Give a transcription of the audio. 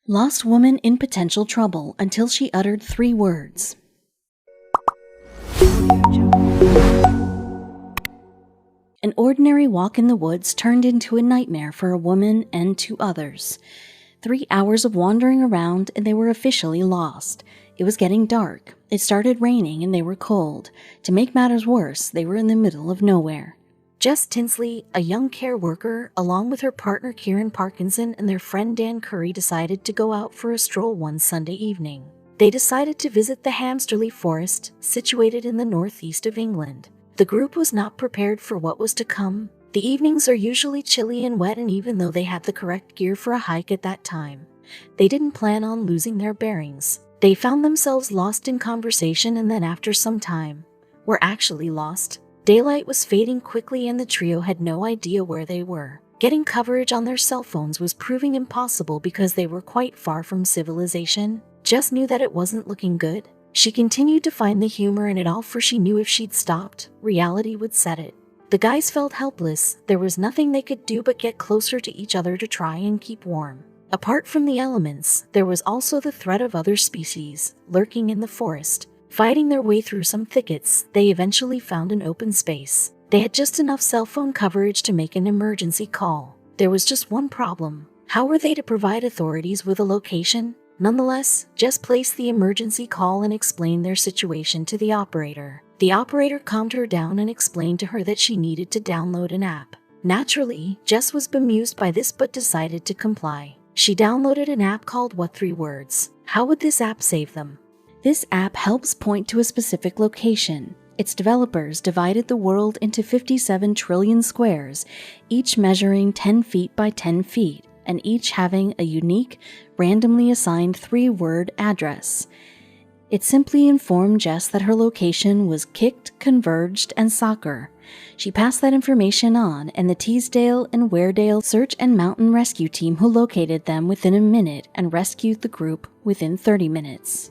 Lost woman in potential trouble until she uttered 3 words. An ordinary walk in the woods turned into a nightmare for a woman and 2 others. 3 hours of wandering around and they were officially lost. It was getting dark. It started raining and they were cold. To make matters worse, they were in the middle of nowhere. Jess Tinsley, a young care worker, along with her partner Kieran Parkinson and their friend Dan Curry, decided to go out for a stroll one Sunday evening. They decided to visit the Hamsterley Forest, situated in the northeast of England. The group was not prepared for what was to come. The evenings are usually chilly and wet, and even though they had the correct gear for a hike at that time, they didn't plan on losing their bearings. They found themselves lost in conversation, and then after some time, were actually lost. Daylight was fading quickly and the trio had no idea where they were. Getting coverage on their cell phones was proving impossible because they were quite far from civilization. Jess knew that it wasn't looking good. She continued to find the humor in it all, for she knew if she'd stopped, reality would set it. The guys felt helpless. There was nothing they could do but get closer to each other to try and keep warm. Apart from the elements, there was also the threat of other species lurking in the forest. Fighting their way through some thickets, they eventually found an open space. They had just enough cell phone coverage to make an emergency call. There was just one problem. How were they to provide authorities with a location? Nonetheless, Jess placed the emergency call and explained their situation to the operator. The operator calmed her down and explained to her that she needed to download an app. Naturally, Jess was bemused by this but decided to comply. She downloaded an app called What 3 Words. How would this app save them? This app helps point to a specific location. Its developers divided the world into 57 trillion squares, each measuring 10 feet by 10 feet, and each having a unique, randomly assigned 3-word address. It simply informed Jess that her location was Kicked, Converged, and Soccer. She passed that information on, and the Teesdale and Weardale Search and Mountain Rescue Team who located them within a minute and rescued the group within 30 minutes.